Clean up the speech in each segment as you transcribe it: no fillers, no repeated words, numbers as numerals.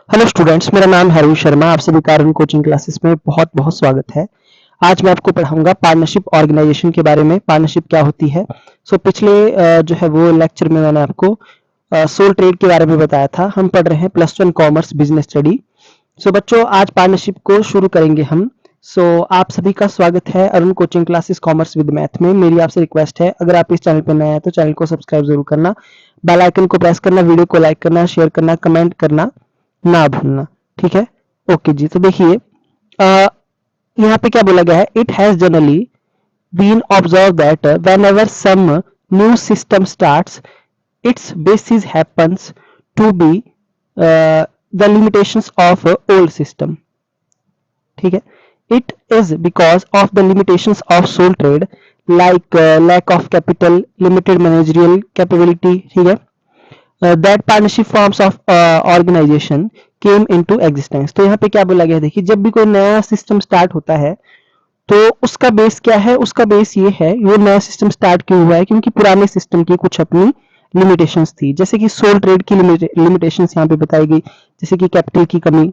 Hello students, मेरा नाम है अरुण शर्मा। आप सभी का अरुण कोचिंग क्लासेस में बहुत बहुत स्वागत है। आज मैं आपको पढ़ाऊंगा पार्टनरशिप ऑर्गेनाइजेशन के बारे में। पार्टनरशिप क्या होती है। पिछले जो है वो लेक्चर में मैंने आपको सोल ट्रेड के बारे में बताया था। हम पढ़ रहे हैं +1 कॉमर्स बिजनेस स्टडी। बच्चों, आज पार्टनरशिप को शुरू करेंगे हम। आप सभी का स्वागत है Arun coaching classes commerce with math में। मेरी आपसे रिक्वेस्ट है, अगर आप इस चैनल पर नए हैं तो चैनल को सब्सक्राइब जरूर करना, बेल आइकन को प्रेस करना, वीडियो को लाइक करना, शेयर करना, कमेंट करना ना भूलना। ठीक है, ओके जी। तो देखिए यहाँ पे क्या बोला गया है। It has generally been observed that whenever some new system starts its basis happens to be the limitations of old system. ठीक है, it is because of the limitations of sole trade like lack of capital, limited managerial capability. ठीक है, that partnership forms of organization came into existence. तो यहाँ पे क्या बोला गया, देखिए जब भी कोई नया सिस्टम स्टार्ट होता है तो उसका बेस क्या है। उसका बेस ये है, वो नया सिस्टम स्टार्ट क्यों हुआ है, क्योंकि पुराने सिस्टम की कुछ अपनी लिमिटेशंस थी। जैसे कि सोल ट्रेड की लिमिटेशंस यहाँ पे बताई गई, जैसे कि कैपिटल की कमी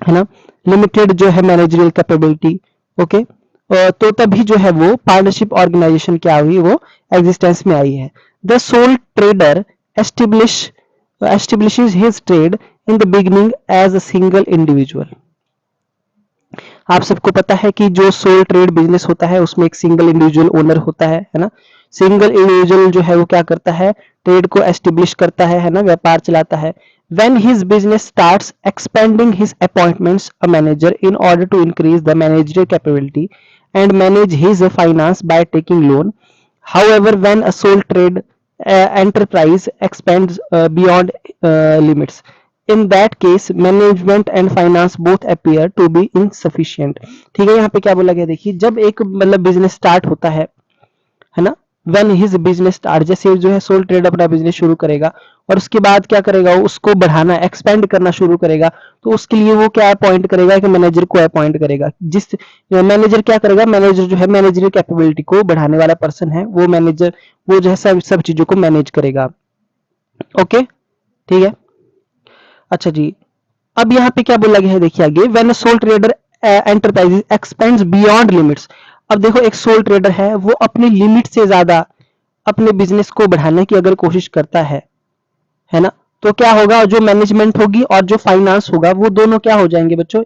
है ना, लिमिटेड जो है मैनेजरियल कैपेबिलिटी। ओके, तो तभी जो है वो पार्टनरशिप ऑर्गेनाइजेशन क्या हुई, वो एग्जिस्टेंस में आई है। The sole trader establishes his trade in the beginning as a single individual। आप सबको पता है कि जो सोल ट्रेड बिजनेस होता है उसमें एक सिंगल इंडिविजुअल ओनर होता है ना। सिंगल इंडिविजुअल जो है वो क्या करता है, ट्रेड को एस्टेब्लिश करता है ना, व्यापार चलाता है। When his business starts expanding, his appointments a manager in order to increase the managerial capability and manage his finance by taking loan. However, when a sole trade enterprise expands beyond limits, in that case management and finance both appear to be insufficient। ठीक है, यहाँ पे क्या बोला गया, देखिए जब एक मतलब बिजनेस स्टार्ट होता है ना, व्हेन हिज बिजनेस स्टार्ट, जैसे जो है सोल ट्रेड अपना बिजनेस शुरू करेगा और उसके बाद क्या करेगा, उसको बढ़ाना, एक्सपेंड करना शुरू करेगा। तो उसके लिए वो क्या अपॉइंट करेगा, कि मैनेजर को अपॉइंट करेगा। जिस मैनेजर क्या करेगा, मैनेजर जो है मैनेजरियल कैपेबिलिटी को बढ़ाने वाला पर्सन है, वो मैनेजर वो जो है सब चीजों को मैनेज करेगा। ओके, ठीक है। अच्छा जी, अब यहाँ पे क्या बोला गया है, देखिए आगे, when a soul trader enterprises expends beyond limits. अब देखो एक सोल ट्रेडर है, वो अपनी लिमिट से ज्यादा अपने बिजनेस को बढ़ाने की अगर कोशिश करता है ना, तो क्या होगा, जो मैनेजमेंट होगी और जो फाइनेंस होगा वो दोनों क्या हो जाएंगे बच्चों,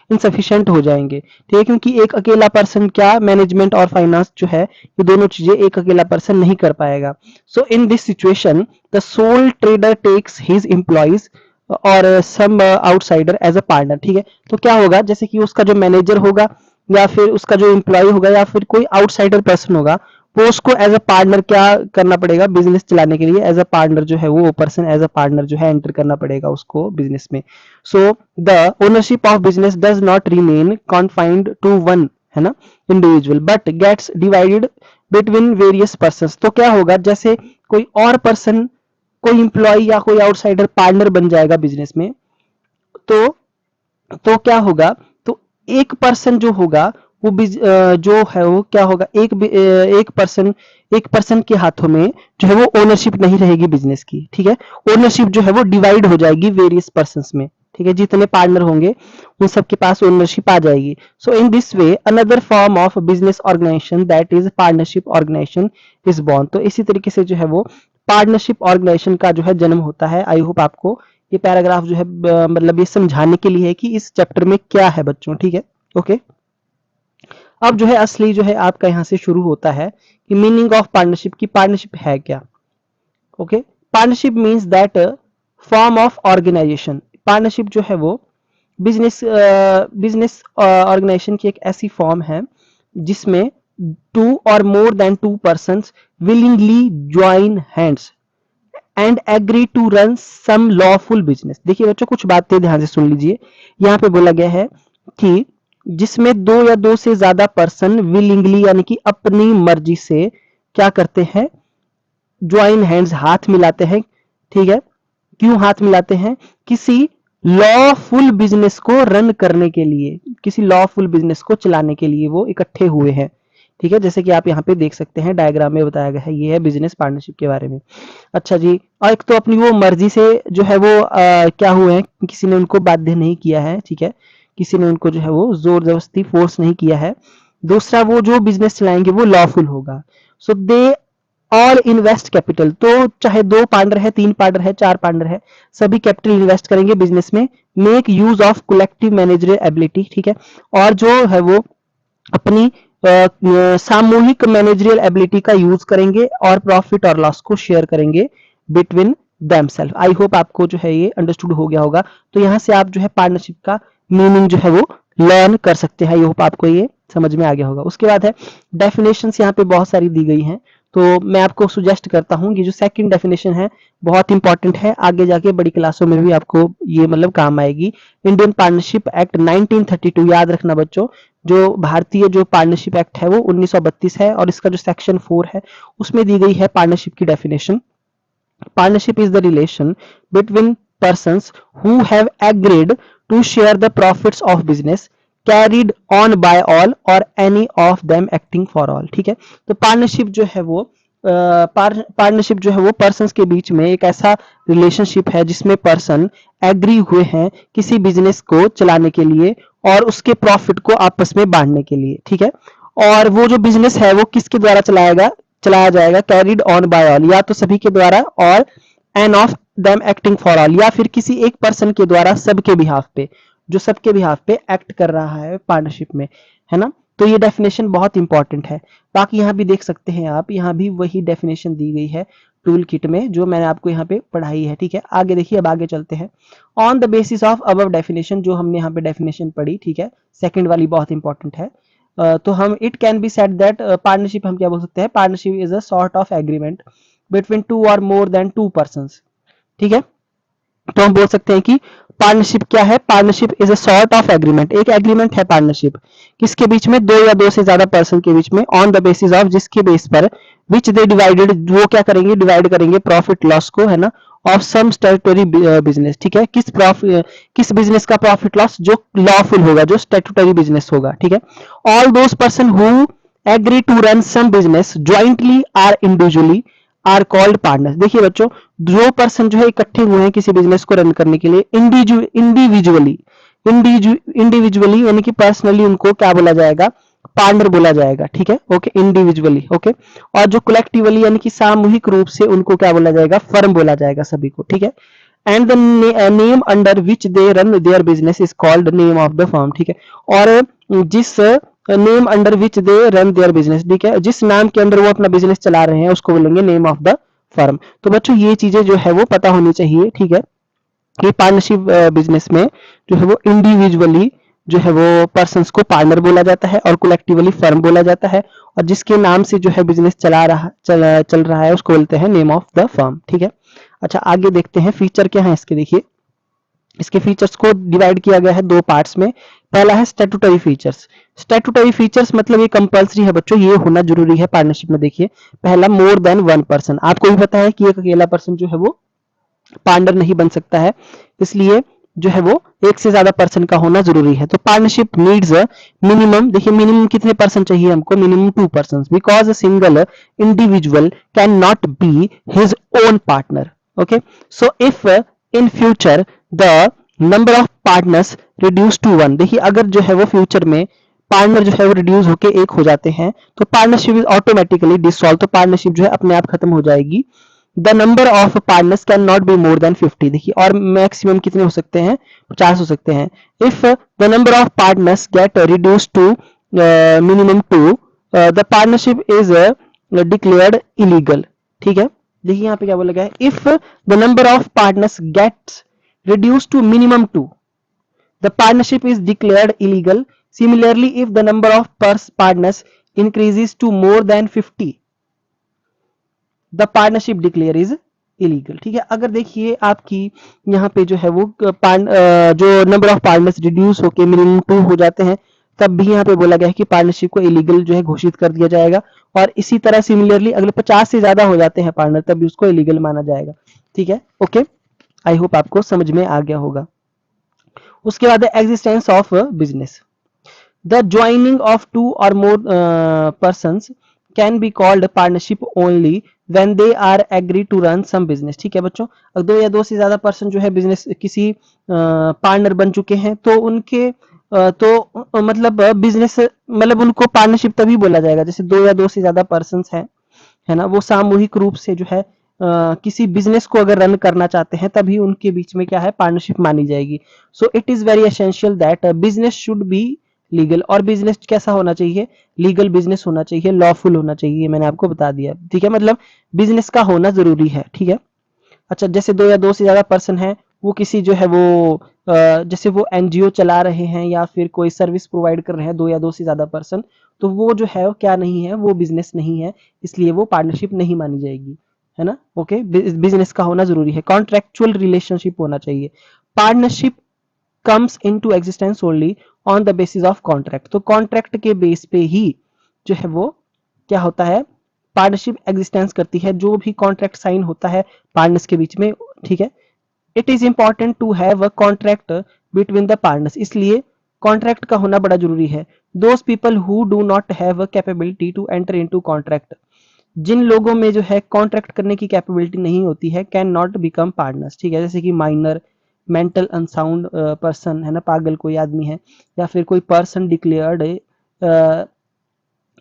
इनसफिशिएंट हो जाएंगे। ठीक है, क्योंकि एक अकेला पर्सन क्या मैनेजमेंट और फाइनेंस जो है ये दोनों चीजें एक अकेला पर्सन नहीं कर पाएगा। So in this situation the sole trader takes his employees और some outsider as a partner. ठीक है, तो क्या होगा, जैसे कि उसका जो मैनेजर होगा या फिर उसका जो एम्प्लॉय होगा या फिर कोई आउटसाइडर पर्सन होगा, वो उसको एज अ पार्टनर क्या करना पड़ेगा, बिजनेस चलाने के लिए एज अ पार्टनर जो है वो पर्सन एज अ पार्टनर जो है एंटर करना पड़ेगा उसको बिजनेस में। So the ownership of business does not remain confined to one, है ना, individual, but gets divided between various person. तो क्या होगा, जैसे कोई और पर्सन, कोई इंप्लॉय या कोई आउटसाइडर पार्टनर बन जाएगा बिजनेस में, तो क्या होगा, तो एक पर्सन जो होगा वो जो है वो क्या होगा, एक पर्सन के हाथों में जो है वो ओनरशिप नहीं रहेगी बिजनेस की। ठीक है, ओनरशिप जो है वो डिवाइड हो जाएगी वेरियस पर्सन्स में। ठीक है, जितने पार्टनर होंगे उन सबके पास ओनरशिप आ जाएगी। So in this way another form of business organisation that is partnership organisation is born. तो इसी तरीके से जो है वो पार्टनरशिप ऑर्गेनाइजेशन का जो है जन्म होता है। आई होप आपको ये पैराग्राफ जो है मतलब ये समझाने के लिए है कि इस चैप्टर में क्या है बच्चों। ठीक है, ओके। अब जो है असली जो है आपका यहाँ से शुरू होता है कि मीनिंग ऑफ पार्टनरशिप की, पार्टनरशिप है क्या। Okay, partnership means that form of organization. Partnership जो है वो बिजनेस ऑर्गेनाइजेशन की एक ऐसी फॉर्म है जिसमें टू और more than two persons willingly join hands and agree to run some lawful business. देखिए बच्चों, कुछ बातें ध्यान से सुन लीजिए। यहाँ पे बोला गया है कि जिसमें दो या दो से ज्यादा पर्सन विलिंगली यानी कि अपनी मर्जी से क्या करते हैं, ज्वाइन हैंड्स, हाथ मिलाते हैं। ठीक है, क्यों हाथ मिलाते हैं, किसी लॉफुल बिजनेस को रन करने के लिए, किसी लॉफुल बिजनेस को चलाने के लिए वो इकट्ठे हुए हैं। ठीक है, जैसे कि आप यहाँ पे देख सकते हैं डायग्राम में बताया गया है, ये है बिजनेस पार्टनरशिप के बारे में। अच्छा जी, और एक तो अपनी वो मर्जी से जो है वो क्या हुए हैं, किसी ने उनको बाध्य नहीं किया है, ठीक है, किसी ने उनको जो है वो जोर जबरदस्ती फोर्स नहीं किया है। दूसरा, वो जो बिजनेस चलाएंगे वो लॉफुल होगा। सो दे ऑल इन्वेस्ट कैपिटल, तो चाहे 2 पार्टनर है, 3 पार्टनर है, 4 पार्टनर है, सभी कैपिटल इन्वेस्ट करेंगे बिजनेस में। Make use of collective managerial ability, ठीक है, और जो है वो अपनी सामूहिक मैनेजरियल एबिलिटी का यूज करेंगे और प्रॉफिट और लॉस को शेयर करेंगे बिटवीन देमसेल्फ। आई होप आपको जो है ये अंडरस्टूड हो गया होगा। तो यहाँ से आप जो है पार्टनरशिप का मीनिंग जो है वो लर्न कर सकते हैं। आई होप आपको ये समझ में आ गया होगा। उसके बाद है डेफिनेशंस, यहाँ पे बहुत सारी दी गई हैं, तो मैं आपको सुजेस्ट करता हूँ कि जो सेकंड डेफिनेशन है बहुत इंपॉर्टेंट है, आगे जाके बड़ी क्लासों में भी आपको ये मतलब काम आएगी। इंडियन पार्टनरशिप एक्ट 1932, याद रखना बच्चों, जो भारतीय जो पार्टनरशिप एक्ट है वो 1932 है, और इसका जो सेक्शन 4 है उसमें दी गई है पार्टनरशिप की definition. Partnership is the relation between persons who have agreed to share the profits of business carried on by all or any of them acting for all। ठीक है, तो पार्टनरशिप जो है वो पार्टनरशिप जो है वो पर्सन्स के बीच में एक ऐसा रिलेशनशिप है जिसमें पर्सन एग्री हुए हैं किसी बिजनेस को चलाने के लिए और उसके प्रॉफिट को आपस में बांटने के लिए। ठीक है, और वो जो बिजनेस है वो किसके द्वारा चलाया जाएगा, कैरिड ऑन बाय ऑल, या तो सभी के द्वारा, और any of them acting for all, या फिर किसी एक पर्सन के द्वारा सबके बिहाफ पे, जो सबके बिहाफ पे एक्ट कर रहा है पार्टनरशिप में, है ना। तो ये डेफिनेशन बहुत इंपॉर्टेंट है। बाकी यहाँ भी देख सकते हैं आप, यहाँ भी वही डेफिनेशन दी गई है टूल किट में जो मैंने आपको यहाँ पे पढ़ाई है। ठीक है, आगे देखिए, अब आगे चलते हैं। On the basis of above definition, जो हमने यहाँ पे डेफिनेशन पढ़ी, ठीक है, सेकंड वाली बहुत इंपॉर्टेंट है। तो हम it can be said that partnership, हम क्या बोल सकते हैं, partnership is a sort of agreement between 2 और मोर देन 2 पर्संस। ठीक है, तो हम बोल सकते हैं कि पार्टनरशिप क्या है, partnership is a sort of agreement, एक एग्रीमेंट है पार्टनरशिप, किसके बीच में, 2 या 2 से ज्यादा पर्सन के बीच में, ऑन द बेसिस ऑफ, जिसके बेस पर, विच दे डिवाइडेड, वो क्या करेंगे, डिवाइड करेंगे प्रॉफिट लॉस को, है ना, ऑफ सम स्टैट्यूटरी बिजनेस। ठीक है, किस बिजनेस का प्रॉफिट लॉस, जो लॉफुल होगा, जो स्टैट्यूटरी बिजनेस होगा। ठीक है, all those person who agree to run some business jointly or individually are called partner. देखिए बच्चों, जो पर्सन जो है इकट्ठे हुए हैं किसी बिजनेस को रन करने के लिए इंडिविजुअली इंडिविजुअली यानी कि पर्सनली, उनको क्या बोला जाएगा, पार्टनर बोला जाएगा। ठीक है, ओके, इंडिविजुअली, ओके, और जो कलेक्टिवली यानी कि सामूहिक रूप से, उनको क्या बोला जाएगा, फर्म बोला जाएगा सभी को। ठीक है, and the name under which they run their business is called name of the firm. ठीक है, और जिस name under which they run their business, ठीक है, जिस नाम के अंदर वो अपना बिजनेस चला रहे हैं उसको बोलेंगे नेम ऑफ द फर्म। तो बच्चों ये चीजें जो है वो पता होनी चाहिए। ठीक है, कि पार्टनरशिप बिजनेस में जो है वो इंडिविजुअली जो है वो पर्सन्स को पार्टनर बोला जाता है और कलेक्टिवली फर्म बोला जाता है, और जिसके नाम से जो है बिजनेस चल रहा है उसको बोलते हैं नेम ऑफ द फर्म। ठीक है, अच्छा आगे देखते हैं फीचर क्या है इसके। देखिए, इसके फीचर्स को डिवाइड किया गया है 2 पार्ट्स में। पहला है स्टैट्यूटरी फीचर्स। स्टैट्यूटरी फीचर्स मतलब ये कंपलसरी है बच्चों, ये होना जरूरी है पार्टनरशिप में। देखिए, पहला, मोर देन 1 पर्सन। आपको भी पता है कि एक अकेला पर्सन जो है वो पार्टनर नहीं बन सकता है, इसलिए जो है वो एक से ज्यादा पर्सन का होना जरूरी है। तो पार्टनरशिप नीड्स मिनिमम, देखिए मिनिमम कितने पर्सन चाहिए हमको, minimum 2 person, because a single individual can not be his own partner. Okay, so if in future the number of partners reduce to 1, देखिए अगर जो है वो फ्यूचर में पार्टनर जो है वो रिड्यूस होके 1 हो जाते हैं तो पार्टनरशिप इज ऑटोमेटिकली डिसॉल्व, तो पार्टनरशिप जो है अपने आप खत्म हो जाएगी। The number of partners can not be more than 50, देखिए, और मैक्सिमम कितने हो सकते हैं, 50 हो सकते हैं। If the number of partners get reduce to minimum 2, the partnership is declared illegal. ठीक है, देखिए यहाँ पे क्या बोला गया है, if the number of partners gets reduced to minimum 2, the partnership is declared illegal. Similarly, if the number of partners increases to more than 50, the partnership declare is illegal। ठीक है, अगर देखिए आपकी यहाँ पे जो है वो जो नंबर ऑफ पार्टनर्स रिड्यूस होके मिनिमम 2 हो जाते हैं, तब भी यहाँ पे बोला गया है कि पार्टनरशिप को इलीगल जो है घोषित कर दिया जाएगा। और इसी तरह सिमिलरली अगले 50 से ज्यादा हो जाते हैं पार्टनर, तब भी उसको इलीगल माना जाएगा। ठीक है, ओके, आई होप आपको समझ में आ गया होगा। उसके बाद है existence of business. The joining of two और more persons can be called partnership only when they are agree to run some business. ठीक है बच्चों, अगर दो या दो से ज्यादा पर्सन जो है बिजनेस किसी पार्टनर बन चुके हैं तो उनके मतलब बिजनेस मतलब उनको पार्टनरशिप तभी बोला जाएगा, जैसे दो या दो से ज्यादा पर्सन हैं, है ना, वो सामूहिक रूप से जो है किसी बिजनेस को अगर रन करना चाहते हैं तभी उनके बीच में क्या है, पार्टनरशिप मानी जाएगी। So it is very essential that business should be legal. और बिजनेस कैसा होना चाहिए, लीगल बिजनेस होना चाहिए, लॉफुल होना चाहिए, मैंने आपको बता दिया। ठीक है, मतलब बिजनेस का होना जरूरी है। ठीक है, अच्छा, जैसे दो या दो से ज्यादा पर्सन है, वो किसी जो है वो जैसे वो एनजीओ चला रहे हैं या फिर कोई सर्विस प्रोवाइड कर रहे हैं, दो या दो से ज्यादा पर्सन, तो वो जो है वो क्या नहीं है, वो बिजनेस नहीं है, इसलिए वो पार्टनरशिप नहीं मानी जाएगी, है ना। ओके, बिजनेस का होना जरूरी है, कॉन्ट्रेक्चुअल रिलेशनशिप होना चाहिए। Partnership comes into existence only on the basis of contract. तो कॉन्ट्रैक्ट के बेस पे ही जो है वो क्या होता है, पार्टनरशिप एग्जिस्टेंस करती है, जो भी कॉन्ट्रैक्ट साइन होता है पार्टनर्स के बीच में। ठीक है, it is important to have a contract between the partners, इसलिए कॉन्ट्रैक्ट का होना बड़ा जरूरी है। Those people who do not have a capability to enter into contract, जिन लोगों में जो है कॉन्ट्रैक्ट करने की कैपेबिलिटी नहीं होती है, कैन नॉट बिकम पार्टनर्स। ठीक है, जैसे कि माइनर, मेंटल अनसाउंड पर्सन, है ना, पागल कोई आदमी है, या फिर कोई person declared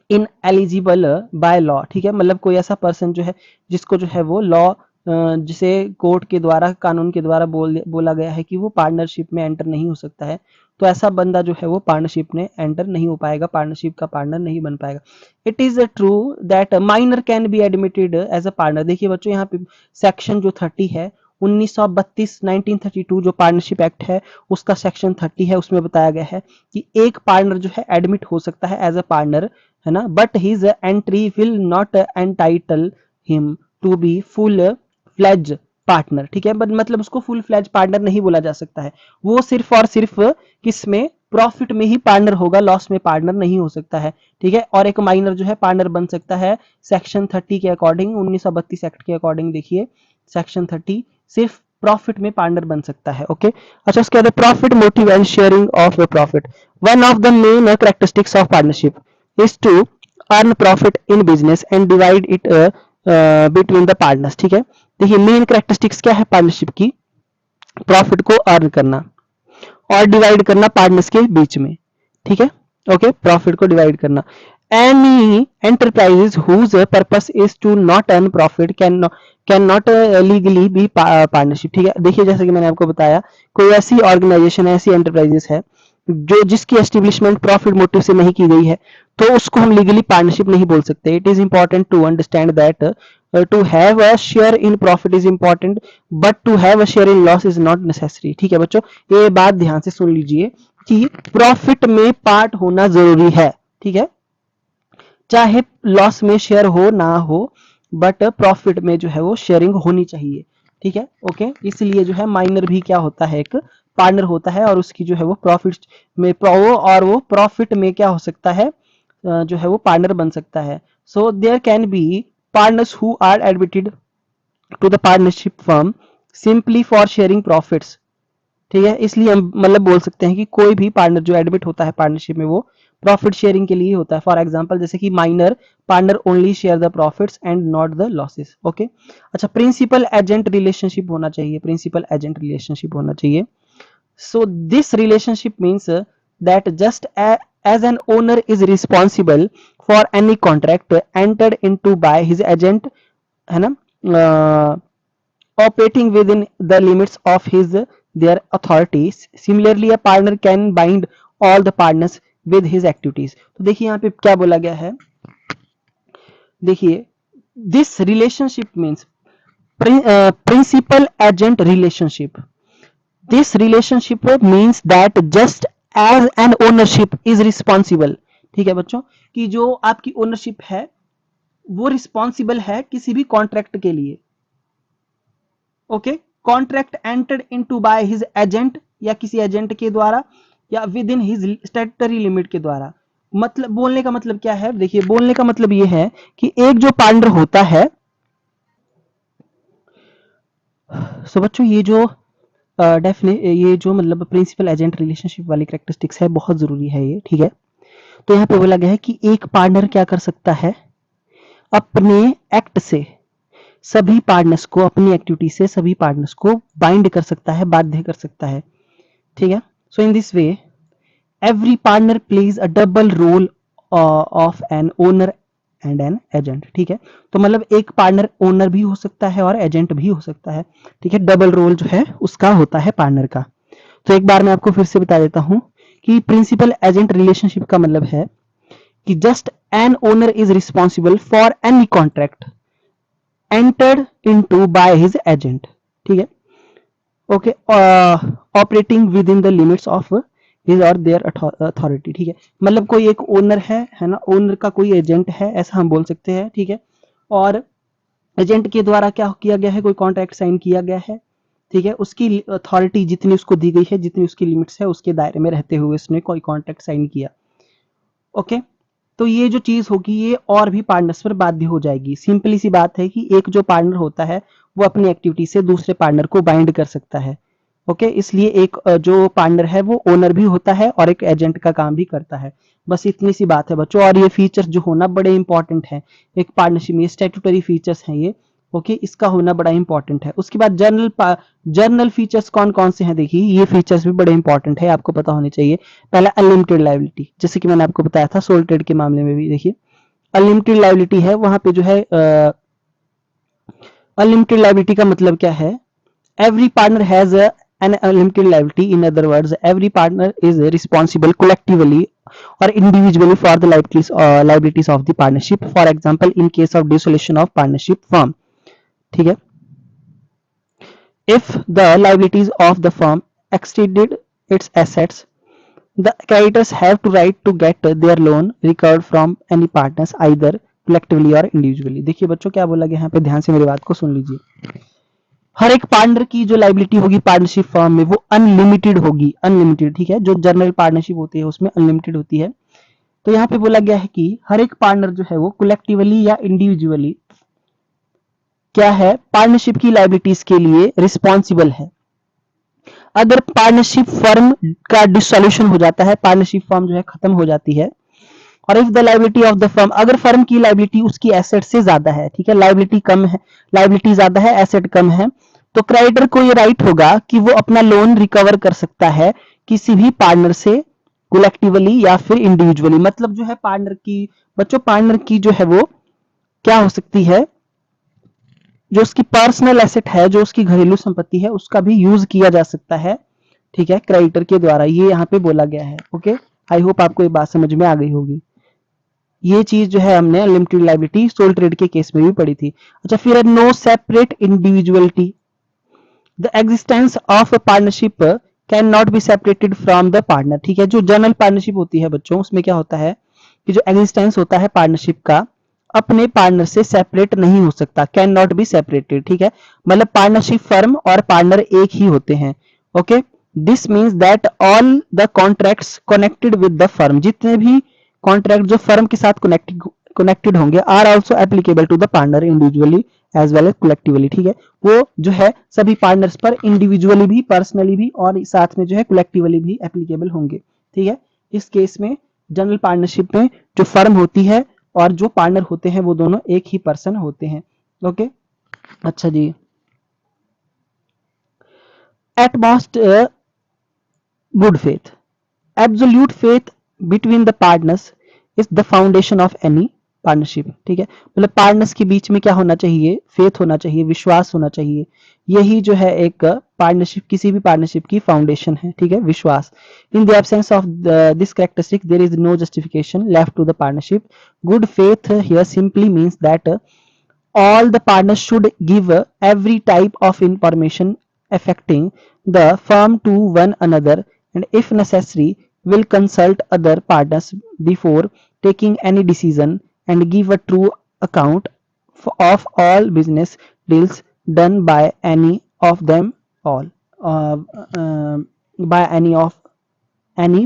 in eligible by law. ठीक है, मतलब कोई ऐसा पर्सन जो है जिसको जो है वो लॉ जिसे कोर्ट के द्वारा, कानून के द्वारा बोला गया है कि वो पार्टनरशिप में एंटर नहीं हो सकता है, तो ऐसा बंदा जो है वो पार्टनरशिप में एंटर नहीं हो पाएगा, पार्टनरशिप का पार्टनर नहीं बन पाएगा। It is true that minor can be admitted as a partner. देखिए बच्चों, यहाँ पे सेक्शन जो 30 है 1932 1932 जो पार्टनरशिप एक्ट है उसका सेक्शन 30 है, उसमें बताया गया है कि एक पार्टनर जो है एडमिट हो सकता है एज अ पार्टनर, है ना, but his entry will not entitle him to be full fledge partner. ठीक है, बट मतलब उसको फुल फ्लेज पार्टनर नहीं बोला जा सकता है, वो सिर्फ और सिर्फ किसमें, प्रॉफिट में ही पार्टनर होगा, लॉस में पार्टनर नहीं हो सकता है। ठीक है, और एक माइनर जो है पार्टनर बन सकता है सेक्शन 30 के अकॉर्डिंग, 1932 एक्ट के अकॉर्डिंग। देखिए सेक्शन 30 सिर्फ प्रॉफिट में पार्टनर बन सकता है। ओके, अच्छा, उसके बाद profit motive and sharing of profit. One of the main characteristics of partnership is to earn profit in business and divide it between the partners। ठीक है, देखिए मेन कैरेक्टरिस्टिक्स क्या है पार्टनरशिप की, प्रॉफिट को अर्न करना और डिवाइड करना पार्टनर्स के बीच में। ठीक है, ओके, प्रॉफिट को डिवाइड करना। Any enterprises whose purpose is to not earn profit can not legally be partnership. ठीक है, देखिए जैसे कि मैंने आपको बताया, कोई ऐसी ऑर्गेनाइजेशन, ऐसी एंटरप्राइजेस है जो जिसकी एस्टेब्लिशमेंट प्रॉफिट मोटिव से नहीं की गई है, तो उसको हम लीगली पार्टनरशिप नहीं बोल सकते। It is important to understand that to have a share in profit is important, but to have a share in loss is not necessary. ठीक है बच्चों, ये बात ध्यान से सुन लीजिए कि प्रॉफिट में पार्ट होना जरूरी है। ठीक है, चाहे लॉस में शेयर हो ना हो, बट प्रॉफिट में जो है वो शेयरिंग होनी चाहिए। ठीक है, ओके, इसलिए जो है माइनर भी क्या होता है, एक पार्टनर होता है, और उसकी जो है वो प्रॉफिट में और वो प्रॉफिट में क्या हो सकता है, जो है वो पार्टनर बन सकता है। So there can be partners who are admitted to the partnership firm simply for sharing profits. ठीक है, इसलिए हम मतलब बोल सकते हैं कि कोई भी पार्टनर जो एडमिट होता है पार्टनरशिप में वो प्रॉफिट शेयरिंग के लिए होता है। फॉर एग्जांपल जैसे कि minor partner only share the profits and not the losses. Okay, अच्छा, प्रिंसिपल एजेंट रिलेशनशिप होना चाहिए, प्रिंसिपल एजेंट रिलेशनशिप होना चाहिए। So this relationship means that just as an owner is responsible for any contract entered into by his agent, है ना, operating within the limits of his their authorities, similarly a partner can bind all the partners with his activities। तो देखिए यहाँ पे क्या बोला गया है, देखिए this relationship means principal agent relationship। This relationship means that just as an ownership is responsible। ठीक है बच्चों, कि जो आपकी ओनरशिप है वो रिस्पॉन्सिबल है किसी भी कॉन्ट्रैक्ट के लिए। Okay, contract entered into by his agent, या किसी एजेंट के द्वारा, या with in his statutory limit के द्वारा। मतलब बोलने का मतलब क्या है, देखिए बोलने का मतलब ये है कि एक जो पार्टनर होता है, सो बच्चों ये जो ये जो मतलब प्रिंसिपल एजेंट रिलेशनशिप वाली कैरेक्टरिस्टिक्स है बहुत जरूरी है ये। ठीक है, तो यहाँ पे बोला गया है कि एक पार्टनर क्या कर सकता है, अपने एक्ट से सभी पार्टनर्स को, अपनी एक्टिविटी से सभी पार्टनर्स को बाइंड कर सकता है, बाध्य कर सकता है, ठीक है। So in this way every partner plays a double role of an owner and an agent, ठीक है। तो मतलब एक पार्टनर ओनर भी हो सकता है और एजेंट भी हो सकता है, ठीक है। डबल रोल जो है उसका होता है पार्टनर का। तो एक बार मैं आपको फिर से बता देता हूं कि प्रिंसिपल एजेंट रिलेशनशिप का मतलब है कि just an owner is responsible for any contract entered into by his agent, ठीक है। Okay, operating with in the limits of his और देयर अथॉरिटी, ठीक है। मतलब कोई एक ओनर है ना, ओनर का कोई एजेंट है, ऐसा हम बोल सकते हैं, ठीक है। और एजेंट के द्वारा क्या किया गया है, कोई कॉन्ट्रैक्ट साइन किया गया है, ठीक है। उसकी अथॉरिटी जितनी उसको दी गई है, जितनी उसकी लिमिट्स है, उसके दायरे में रहते हुए उसने कोई कॉन्ट्रैक्ट साइन किया, ओके। तो ये जो चीज होगी ये और भी पार्टनर्स पर बाध्य हो जाएगी। सिंपली सी बात है कि एक जो पार्टनर होता है वो अपनी एक्टिविटी से दूसरे पार्टनर को बाइंड कर सकता है, ओके। इसलिए एक जो पार्टनर है वो ओनर भी होता है और एक एजेंट का काम भी करता है। बस इतनी सी बात है बच्चों, और ये फीचर्स जो होना बड़े इंपॉर्टेंट है एक पार्टनरशिप में, स्टैट्यूटरी फीचर्स हैं ये, ओके। इसका होना बड़ा इंपॉर्टेंट है। उसके बाद जर्नल फीचर्स कौन कौन से हैं, देखिए ये फीचर्स भी बड़े इंपॉर्टेंट है, आपको पता होने चाहिए। पहला अनलिमिटेड लायबिलिटी, जैसे कि मैंने आपको बताया था सोल ट्रेड के मामले में भी, देखिए अनलिमिटेड लायबिलिटी है वहां पे जो है। अनलिमिटेड लायबिलिटी का मतलब क्या है, every partner has an unlimited liability. In other words, every partner is responsible collectively or individually for the liabilities of the partnership. For example, in case of dissolution of partnership firm, ठीक है, if the liabilities of the firm exceeded its assets, the creditors have to right to get their loan recovered from any partners either collectively or individually. देखिए बच्चों क्या बोला गया यहाँ पे, ध्यान से मेरी बात को सुन लीजिए। हर एक पार्टनर की जो लाइबिलिटी होगी पार्टनरशिप फर्म में वो अनलिमिटेड होगी, अनलिमिटेड, ठीक है। जो जनरल पार्टनरशिप होती है उसमें अनलिमिटेड होती है। तो यहाँ पे बोला गया है कि हर एक पार्टनर जो है वो कलेक्टिवली या इंडिविजुअली क्या है, पार्टनरशिप की लाइबिलिटीज के लिए रिस्पॉन्सिबल है। अगर पार्टनरशिप फर्म का डिसोल्यूशन हो जाता है, पार्टनरशिप फर्म जो है खत्म हो जाती है, और if the liability of the firm, अगर फर्म की लाइबिलिटी उसकी एसेट से ज्यादा है, ठीक है, लाइबिलिटी कम है, लाइबिलिटी ज्यादा है, एसेट कम है, तो क्रेडिटर को ये राइट होगा कि वो अपना लोन रिकवर कर सकता है किसी भी पार्टनर से कलेक्टिवली या फिर इंडिविजुअली। मतलब जो है पार्टनर की, बच्चों पार्टनर की जो है वो क्या हो सकती है, जो उसकी पर्सनल एसेट है, जो उसकी घरेलू संपत्ति है, उसका भी यूज किया जा सकता है, ठीक है, क्रेडिटर के द्वारा। ये यहाँ पे बोला गया है, ओके। आई होप आपको ये बात समझ में आ गई होगी। ये चीज जो है हमने लिमिटेड लायबिलिटी सोल ट्रेड के केस में भी पढ़ी थी। अच्छा, फिर no separate individuality, the existence of a partnership can not be separated from the partner, ठीक है। जो जनरल पार्टनरशिप होती है बच्चों, उसमें क्या होता है कि जो एग्जिस्टेंस होता है पार्टनरशिप का अपने पार्टनर से सेपरेट नहीं हो सकता, कैन नॉट बी सेपरेटेड, ठीक है। मतलब पार्टनरशिप फर्म और पार्टनर एक ही होते हैं, okay. This means that all the contracts connected with the firm, जितने भी कॉन्ट्रैक्ट जो फर्म के साथ कनेक्टेड होंगे, are also applicable to the partner individually as well as collectively, ठीक है। वो जो है सभी पार्टनर्स पर इंडिविजुअली भी, पर्सनली भी और साथ में जो है कलेक्टिवली भी एप्लीकेबल होंगे, ठीक है। इस केस में जनरल पार्टनरशिप में जो फर्म होती है और जो पार्टनर होते हैं वो दोनों एक ही पर्सन होते हैं, ओके। अच्छा जी, utmost good faith, absolute faith between the partners is the foundation of any partnership, ठीक है। मतलब पार्टनर्स के बीच में क्या होना चाहिए, फेथ होना चाहिए, विश्वास होना चाहिए। यही जो है एक पार्टनरशिप, किसी भी पार्टनरशिप की फाउंडेशन है, ठीक है, विश्वास। In the absence of this characteristic there is no justification left to the partnership. Good faith here simply means that all the partners should give every type of information affecting the firm to one another, and if necessary will consult other partners before taking any decision and give a true account of all business deals done by any of them all, uh, uh, by any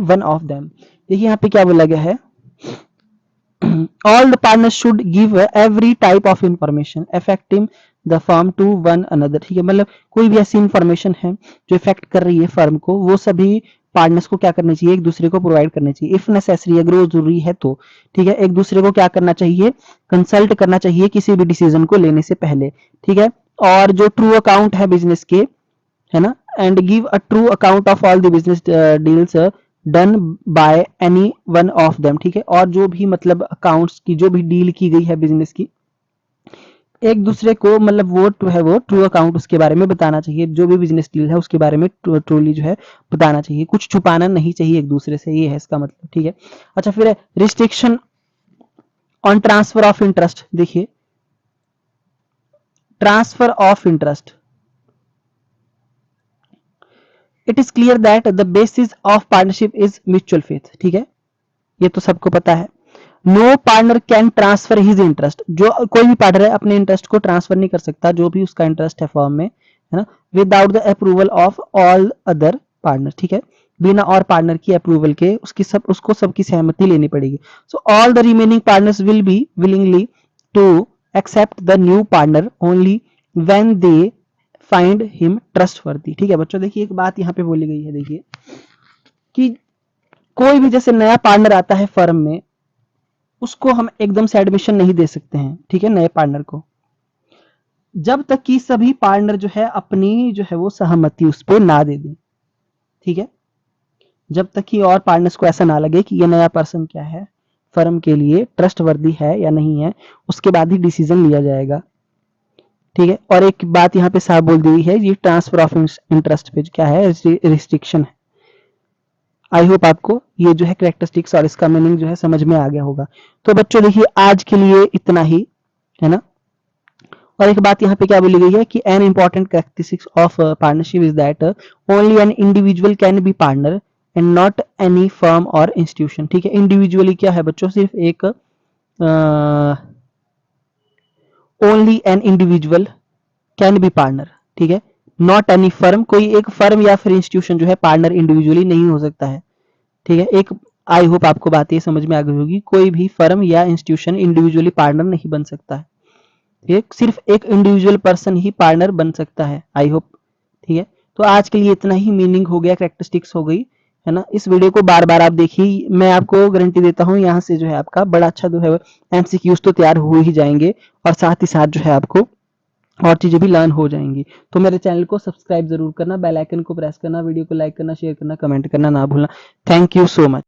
one of them। देखिए यहाँ पे क्या बोला गया है, all the partners should give every type of information affecting the firm to one another, ठीक है। मतलब कोई भी ऐसी इंफॉर्मेशन है जो इफेक्ट कर रही है फर्म को, वो सभी पार्टनर्स को क्या करना चाहिए, एक दूसरे को प्रोवाइड करना चाहिए इफ नेसेसरी, अगर वो जरूरी है तो, ठीक है। एक दूसरे को क्या करना चाहिए, कंसल्ट करना चाहिए किसी भी डिसीजन को लेने से पहले, ठीक है। और जो ट्रू अकाउंट है बिजनेस के, है ना, and give a true account of all the business deals done by any one of them, ठीक है। और जो भी मतलब अकाउंट्स की जो भी डील की गई है बिजनेस की, एक दूसरे को मतलब वो है वो ट्रू अकाउंट उसके बारे में बताना चाहिए, जो भी बिजनेस डील है उसके बारे में ट्रूली जो है बताना चाहिए, कुछ छुपाना नहीं चाहिए एक दूसरे से, ये है इसका मतलब, ठीक है। अच्छा, फिर restriction on transfer of interest, देखिए transfer of interest, it is clear that the basis of partnership is mutual faith, ठीक है, ये तो सबको पता है। No partner can transfer his interest, जो कोई भी पार्टनर है अपने इंटरेस्ट को ट्रांसफर नहीं कर सकता, जो भी उसका इंटरेस्ट है फर्म में, है ना, without the approval of all other partner, ठीक है, बिना और पार्टनर की अप्रूवल के उसको सबकी सहमति लेनी पड़ेगी। So all the remaining partners will be willingly to accept the new partner only when they find him trustworthy, ठीक है बच्चों। देखिए एक बात यहाँ पे बोली गई है, देखिए कि कोई भी जैसे नया पार्टनर आता है फर्म में, उसको हम एकदम से एडमिशन नहीं दे सकते हैं, ठीक है, नए पार्टनर को, जब तक कि सभी पार्टनर जो है अपनी जो है वो सहमति उस पर ना दे दें, ठीक है। जब तक कि और पार्टनर्स को ऐसा ना लगे कि ये नया पर्सन क्या है, फर्म के लिए ट्रस्टवर्दी है या नहीं है, उसके बाद ही डिसीजन लिया जाएगा, ठीक है। और एक बात यहाँ पे साफ बोल दी हुई है, ये ट्रांसफर ऑफ इंटरेस्ट पे क्या है, रिस्ट्रिक्शन है। आई होप आपको ये जो है कैरेक्टरिस्टिक्स और इसका मीनिंग जो है समझ में आ गया होगा। तो बच्चों देखिए आज के लिए इतना ही, है ना। और एक बात यहाँ पे क्या बोली गई है कि an important characteristics of partnership is that only an individual can be partner and not any firm और इंस्टीट्यूशन, ठीक है। इंडिविजुअली क्या है बच्चों, सिर्फ एक only an individual can be partner, ठीक है, नॉट एनी फर्म, कोई एक फर्म या फिर इंस्टीट्यूशन जो है पार्टनर इंडिविजुअली नहीं हो सकता है, ठीक है। एक आई होप आपको बात ये समझ में आ गई होगी, कोई भी फर्म या इंस्टीट्यूशन इंडिविजुअली पार्टनर नहीं बन सकता है, एक सिर्फ एक इंडिविजुअल पर्सन ही पार्टनर बन सकता है, आई होप, ठीक है। तो आज के लिए इतना ही, मीनिंग हो गया, कैरेक्टरिस्टिक्स हो गई, है ना। इस वीडियो को बार बार आप देखिए, मैं आपको गारंटी देता हूँ यहाँ से जो है आपका बड़ा अच्छा जो है एमसीक्यूज तो तैयार हो ही जाएंगे, और साथ ही साथ जो है आपको और चीजें भी लर्न हो जाएंगी। तो मेरे चैनल को सब्सक्राइब जरूर करना, बेल आइकन को प्रेस करना, वीडियो को लाइक करना, शेयर करना, कमेंट करना ना भूलना। Thank you so much.